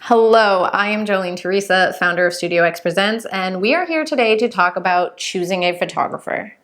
Hello, I am Jolene Teresa, founder of Studio X Presents, and we are here today to talk about choosing a photographer.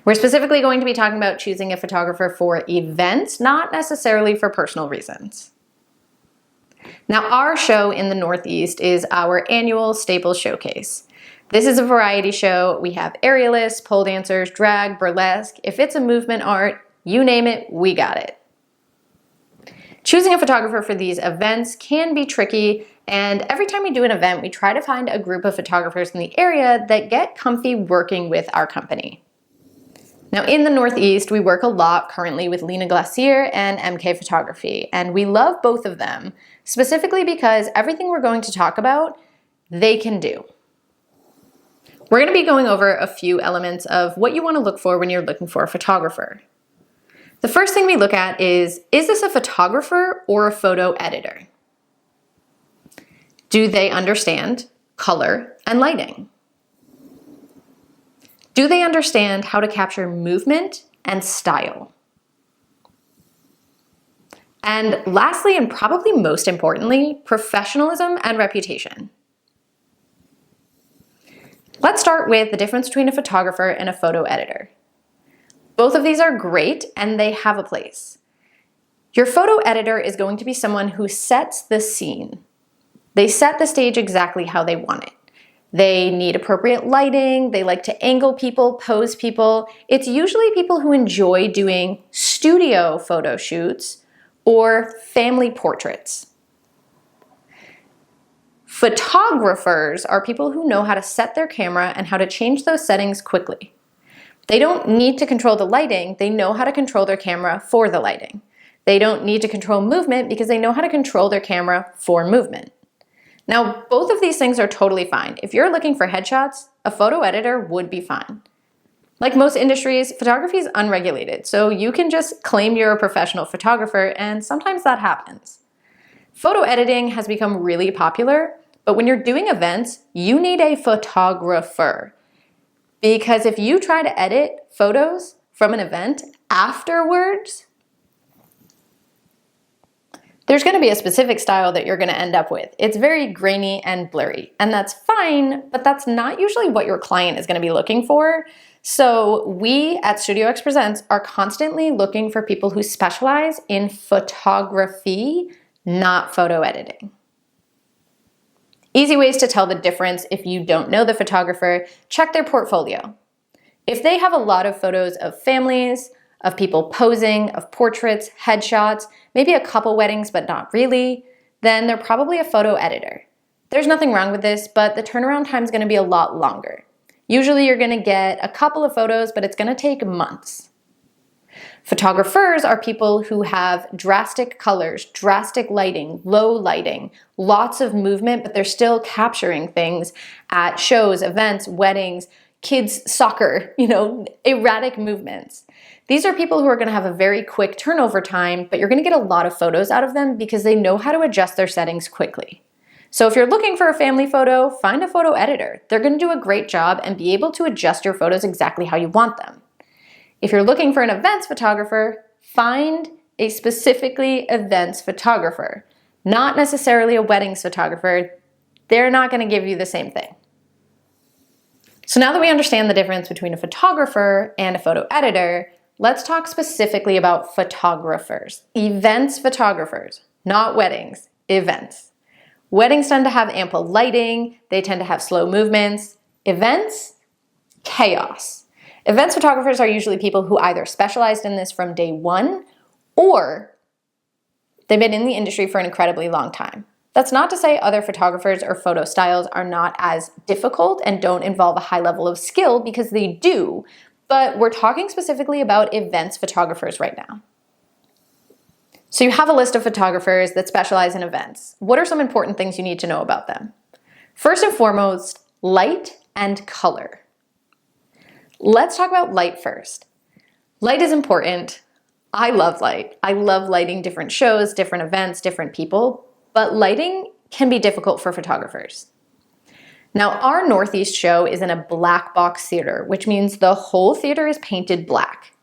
We're specifically going to be talking about choosing a photographer for events, not necessarily for personal reasons. Now, our show in the Northeast is our annual Staples Showcase. This is a variety show. We have aerialists, pole dancers, drag, burlesque. If it's a movement art, you name it, we got it. Choosing a photographer for these events can be tricky, and every time we do an event, we try to find a group of photographers in the area that get comfy working with our company. Now, in the Northeast, we work a lot currently with Lena Glacier and MK Photography, and we love both of them, specifically because everything we're going to talk about, they can do. We're going to be going over a few elements of what you want to look for when you're looking for a photographer. The first thing we look at is this a photographer or a photo editor? Do they understand color and lighting? Do they understand how to capture movement and style? And lastly, and probably most importantly, professionalism and reputation. Let's start with the difference between a photographer and a photo editor. Both of these are great and they have a place. Your photo editor is going to be someone who sets the scene. They set the stage exactly how they want it. They need appropriate lighting, they like to angle people, pose people. It's usually people who enjoy doing studio photo shoots or family portraits. Photographers are people who know how to set their camera and how to change those settings quickly. They don't need to control the lighting, they know how to control their camera for the lighting. They don't need to control movement because they know how to control their camera for movement. Now, both of these things are totally fine. If you're looking for headshots, a photo editor would be fine. Like most industries, photography is unregulated, so you can just claim you're a professional photographer, and sometimes that happens. Photo editing has become really popular, but when you're doing events, you need a photographer. Because if you try to edit photos from an event afterwards, there's going to be a specific style that you're going to end up with. It's very grainy and blurry, and that's fine, but that's not usually what your client is going to be looking for. So we at Studio X Presents are constantly looking for people who specialize in photography, not photo editing. Easy ways to tell the difference if you don't know the photographer: check their portfolio. If they have a lot of photos of families, of people posing, of portraits, headshots, maybe a couple weddings but not really, then they're probably a photo editor. There's nothing wrong with this, but the turnaround time is going to be a lot longer. Usually you're going to get a couple of photos, but it's going to take months. Photographers are people who have drastic colors, drastic lighting, low lighting, lots of movement, but they're still capturing things at shows, events, weddings, kids' soccer, erratic movements. These are people who are going to have a very quick turnover time, but you're going to get a lot of photos out of them because they know how to adjust their settings quickly. So if you're looking for a family photo, find a photo editor. They're going to do a great job and be able to adjust your photos exactly how you want them. If you're looking for an events photographer, find a specifically events photographer, not necessarily a weddings photographer. They're not going to give you the same thing. So now that we understand the difference between a photographer and a photo editor, let's talk specifically about photographers. Events photographers, not weddings, events. Weddings tend to have ample lighting, they tend to have slow movements. Events, chaos. Events photographers are usually people who either specialized in this from day one or they've been in the industry for an incredibly long time. That's not to say other photographers or photo styles are not as difficult and don't involve a high level of skill, because they do, but we're talking specifically about events photographers right now. So you have a list of photographers that specialize in events. What are some important things you need to know about them? First and foremost, light and color. Let's talk about light first. Light is important. I love light. I love lighting different shows, different events, different people, but lighting can be difficult for photographers. Now, our Northeast show is in a black box theater, which means the whole theater is painted black.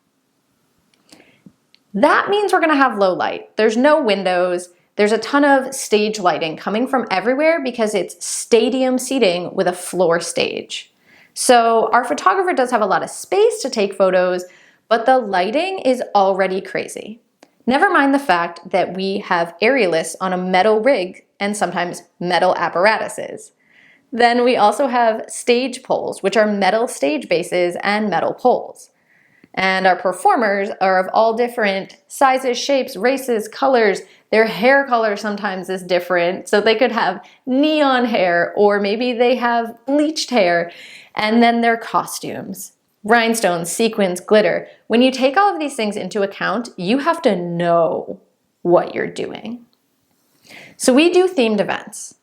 That means we're going to have low light. There's no windows. There's a ton of stage lighting coming from everywhere because it's stadium seating with a floor stage. So our photographer does have a lot of space to take photos, but the lighting is already crazy. Never mind the fact that we have aerialists on a metal rig and sometimes metal apparatuses. Then we also have stage poles, which are metal stage bases and metal poles. And our performers are of all different sizes, shapes, races, colors. Their hair color sometimes is different. So they could have neon hair, or maybe they have bleached hair. And then their costumes. Rhinestones, sequins, glitter. When you take all of these things into account, you have to know what you're doing. So we do themed events.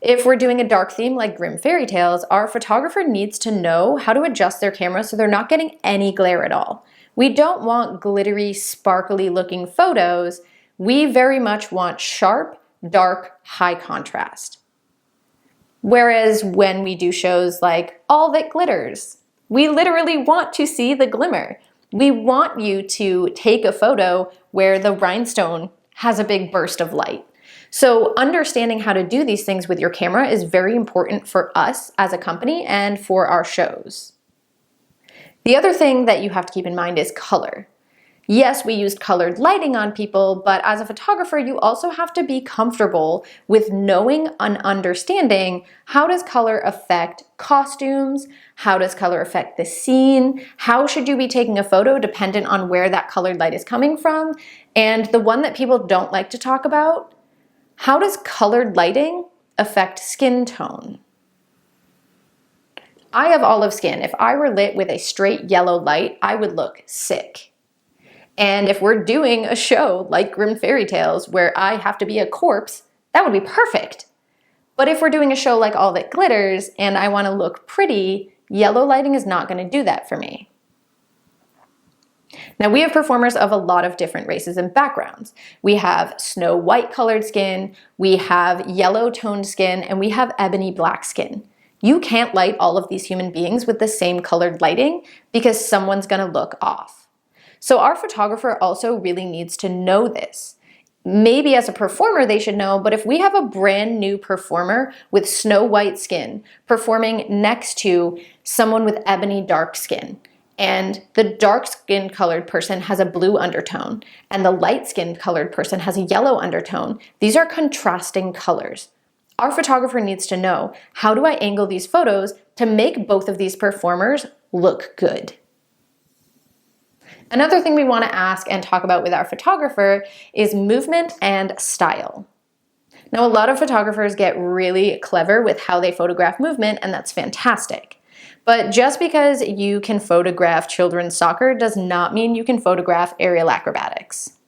If we're doing a dark theme like Grimm Fairy Tales, our photographer needs to know how to adjust their camera so they're not getting any glare at all. We don't want glittery, sparkly looking photos. We very much want sharp, dark, high contrast. Whereas when we do shows like All That Glitters, we literally want to see the glimmer. We want you to take a photo where the rhinestone has a big burst of light. So understanding how to do these things with your camera is very important for us as a company and for our shows. The other thing that you have to keep in mind is color. Yes, we used colored lighting on people, but as a photographer, you also have to be comfortable with knowing and understanding how does color affect costumes, how does color affect the scene, how should you be taking a photo dependent on where that colored light is coming from, and the one that people don't like to talk about, how does colored lighting affect skin tone? I have olive skin. If I were lit with a straight yellow light, I would look sick. And if we're doing a show like Grimm Fairy Tales where I have to be a corpse, that would be perfect. But if we're doing a show like All That Glitters and I want to look pretty, yellow lighting is not going to do that for me. Now we have performers of a lot of different races and backgrounds. We have snow white colored skin, we have yellow toned skin, and we have ebony black skin. You can't light all of these human beings with the same colored lighting because someone's going to look off. So our photographer also really needs to know this. Maybe as a performer they should know, but if we have a brand new performer with snow white skin performing next to someone with ebony dark skin, and the dark skin colored person has a blue undertone, and the light skin colored person has a yellow undertone, these are contrasting colors. Our photographer needs to know, how do I angle these photos to make both of these performers look good? Another thing we want to ask and talk about with our photographer is movement and style. Now, a lot of photographers get really clever with how they photograph movement, and that's fantastic. But just because you can photograph children's soccer does not mean you can photograph aerial acrobatics.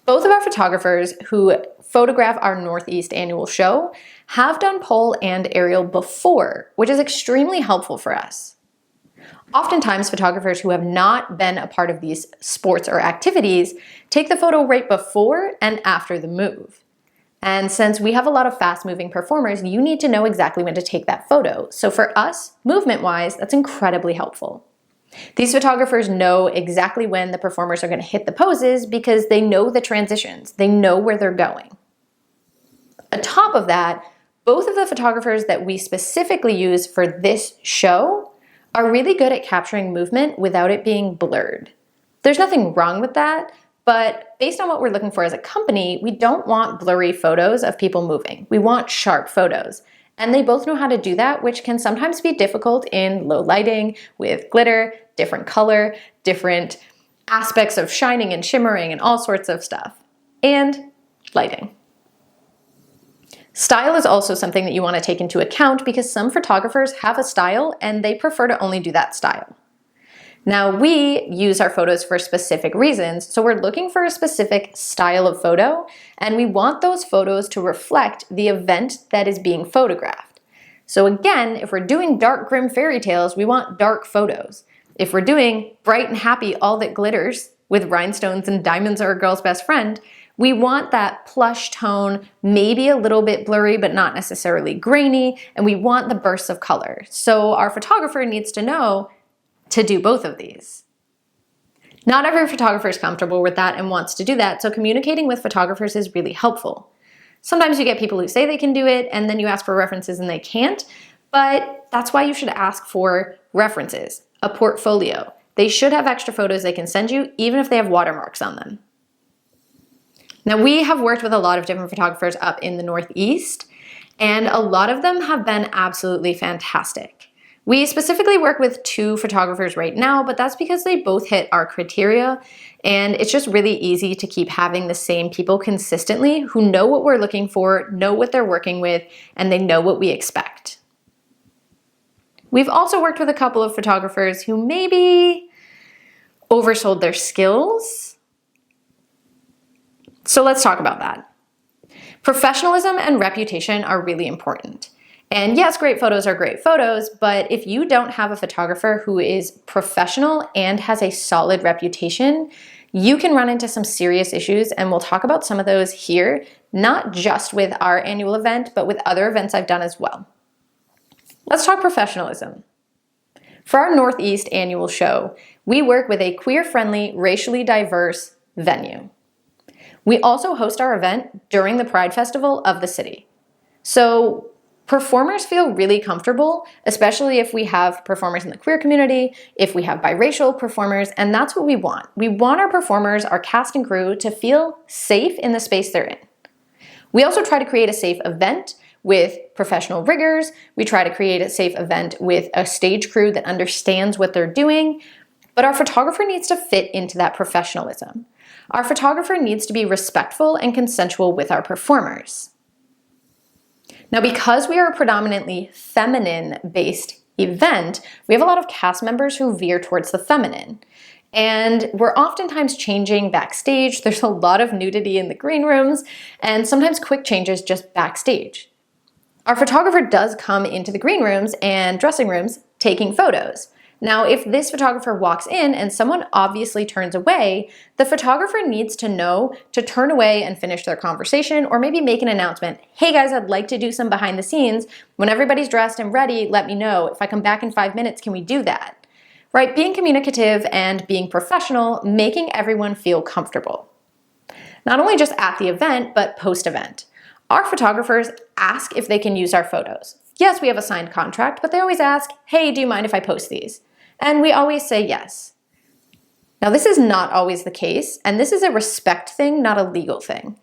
Both of our photographers who photograph our Northeast annual show have done pole and aerial before, which is extremely helpful for us. Oftentimes, photographers who have not been a part of these sports or activities take the photo right before and after the move. And since we have a lot of fast-moving performers, you need to know exactly when to take that photo. So for us, movement-wise, that's incredibly helpful. These photographers know exactly when the performers are going to hit the poses because they know the transitions. They know where they're going. On top of that, both of the photographers that we specifically use for this show are really good at capturing movement without it being blurred. There's nothing wrong with that, but based on what we're looking for as a company, we don't want blurry photos of people moving. We want sharp photos. And they both know how to do that, which can sometimes be difficult in low lighting with glitter, different color, different aspects of shining and shimmering and all sorts of stuff, and lighting. Style is also something that you want to take into account because some photographers have a style and they prefer to only do that style. Now, we use our photos for specific reasons, so we're looking for a specific style of photo, and we want those photos to reflect the event that is being photographed. So again, if we're doing dark Grimm Fairy Tales, we want dark photos. If we're doing bright and happy All That Glitters with rhinestones and diamonds are a girl's best friend, we want that plush tone, maybe a little bit blurry, but not necessarily grainy, and we want the bursts of color. So our photographer needs to know to do both of these. Not every photographer is comfortable with that and wants to do that, so communicating with photographers is really helpful. Sometimes you get people who say they can do it, and then you ask for references and they can't, but that's why you should ask for references, a portfolio. They should have extra photos they can send you, even if they have watermarks on them. Now, we have worked with a lot of different photographers up in the Northeast, and a lot of them have been absolutely fantastic. We specifically work with 2 photographers right now, but that's because they both hit our criteria, and it's just really easy to keep having the same people consistently who know what we're looking for, know what they're working with, and they know what we expect. We've also worked with a couple of photographers who maybe oversold their skills. So let's talk about that. Professionalism and reputation are really important. And yes, great photos are great photos, but if you don't have a photographer who is professional and has a solid reputation, you can run into some serious issues, and we'll talk about some of those here, not just with our annual event, but with other events I've done as well. Let's talk professionalism. For our Northeast annual show, we work with a queer-friendly, racially diverse venue. We also host our event during the Pride Festival of the city. So performers feel really comfortable, especially if we have performers in the queer community, if we have biracial performers, and that's what we want. We want our performers, our cast and crew, to feel safe in the space they're in. We also try to create a safe event with professional riggers. We try to create a safe event with a stage crew that understands what they're doing, but our photographer needs to fit into that professionalism. Our photographer needs to be respectful and consensual with our performers. Now, because we are a predominantly feminine-based event, we have a lot of cast members who veer towards the feminine. And we're oftentimes changing backstage. There's a lot of nudity in the green rooms, and sometimes quick changes just backstage. Our photographer does come into the green rooms and dressing rooms taking photos. Now, if this photographer walks in and someone obviously turns away, the photographer needs to know to turn away and finish their conversation, or maybe make an announcement. Hey guys, I'd like to do some behind the scenes. When everybody's dressed and ready, let me know. If I come back in 5 minutes, can we do that? Right? Being communicative and being professional, making everyone feel comfortable. Not only just at the event, but post-event. Our photographers ask if they can use our photos. Yes, we have a signed contract, but they always ask, hey, do you mind if I post these? And we always say yes. Now, this is not always the case, and this is a respect thing, not a legal thing.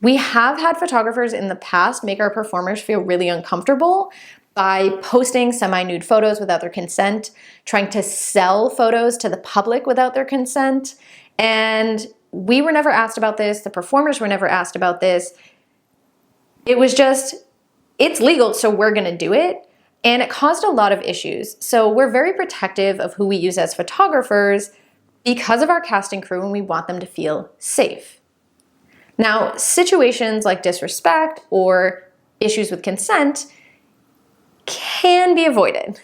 We have had photographers in the past make our performers feel really uncomfortable by posting semi-nude photos without their consent, trying to sell photos to the public without their consent, and we were never asked about this. The performers were never asked about this. It was just, it's legal, so we're gonna do it. And it caused a lot of issues. So we're very protective of who we use as photographers because of our cast and crew, and we want them to feel safe. Now, situations like disrespect or issues with consent can be avoided.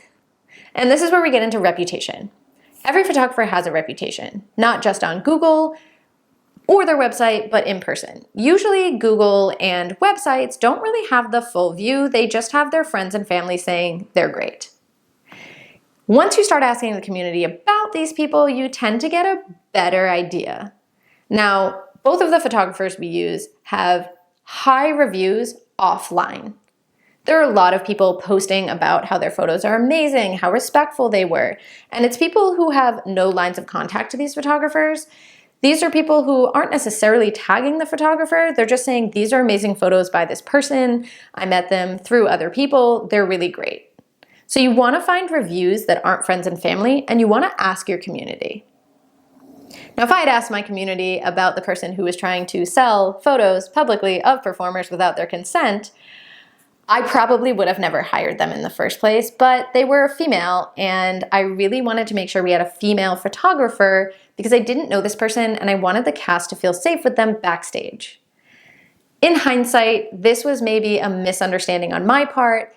And this is where we get into reputation. Every photographer has a reputation, not just on Google or their website, but in person. Usually Google and websites don't really have the full view. They just have their friends and family saying they're great. Once you start asking the community about these people, you tend to get a better idea. Now, both of the photographers we use have high reviews offline. There are a lot of people posting about how their photos are amazing, how respectful they were, and it's people who have no lines of contact to these photographers. These are people who aren't necessarily tagging the photographer. They're just saying, these are amazing photos by this person. I met them through other people. They're really great. So you want to find reviews that aren't friends and family, and you want to ask your community. Now, if I had asked my community about the person who was trying to sell photos publicly of performers without their consent, I probably would have never hired them in the first place, but they were a female, and I really wanted to make sure we had a female photographer because I didn't know this person and I wanted the cast to feel safe with them backstage. In hindsight, this was maybe a misunderstanding on my part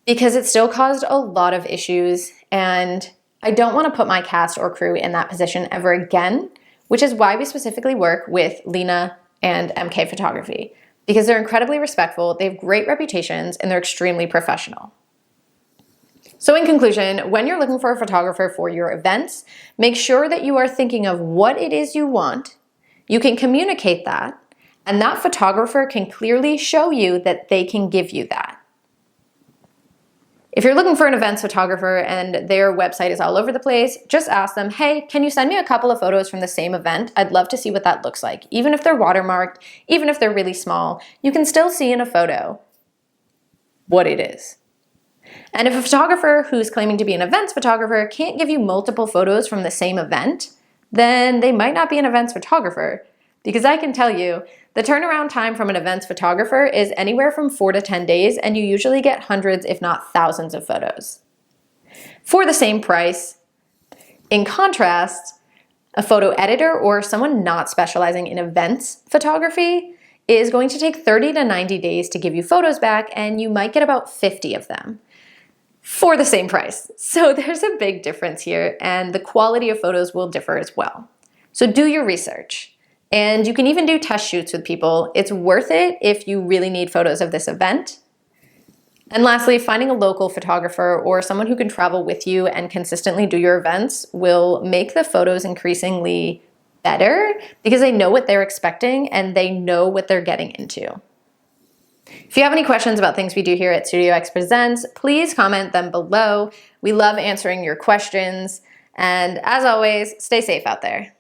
because it still caused a lot of issues, and I don't want to put my cast or crew in that position ever again, which is why we specifically work with Lena and MK Photography, because they're incredibly respectful, they have great reputations, and they're extremely professional. So in conclusion, when you're looking for a photographer for your events, make sure that you are thinking of what it is you want. You can communicate that, and that photographer can clearly show you that they can give you that. If you're looking for an events photographer and their website is all over the place, just ask them, hey, can you send me a couple of photos from the same event? I'd love to see what that looks like. Even if they're watermarked, even if they're really small, you can still see in a photo what it is. And if a photographer who's claiming to be an events photographer can't give you multiple photos from the same event, then they might not be an events photographer. Because I can tell you, the turnaround time from an events photographer is anywhere from 4 to 10 days, and you usually get hundreds, if not thousands of photos for the same price. In contrast, a photo editor or someone not specializing in events photography is going to take 30 to 90 days to give you photos back, and you might get about 50 of them for the same price. So there's a big difference here, and the quality of photos will differ as well. So do your research. And you can even do test shoots with people. It's worth it if you really need photos of this event. And lastly, finding a local photographer or someone who can travel with you and consistently do your events will make the photos increasingly better because they know what they're expecting and they know what they're getting into. If you have any questions about things we do here at Studio X Presents, please comment them below. We love answering your questions. And as always, stay safe out there.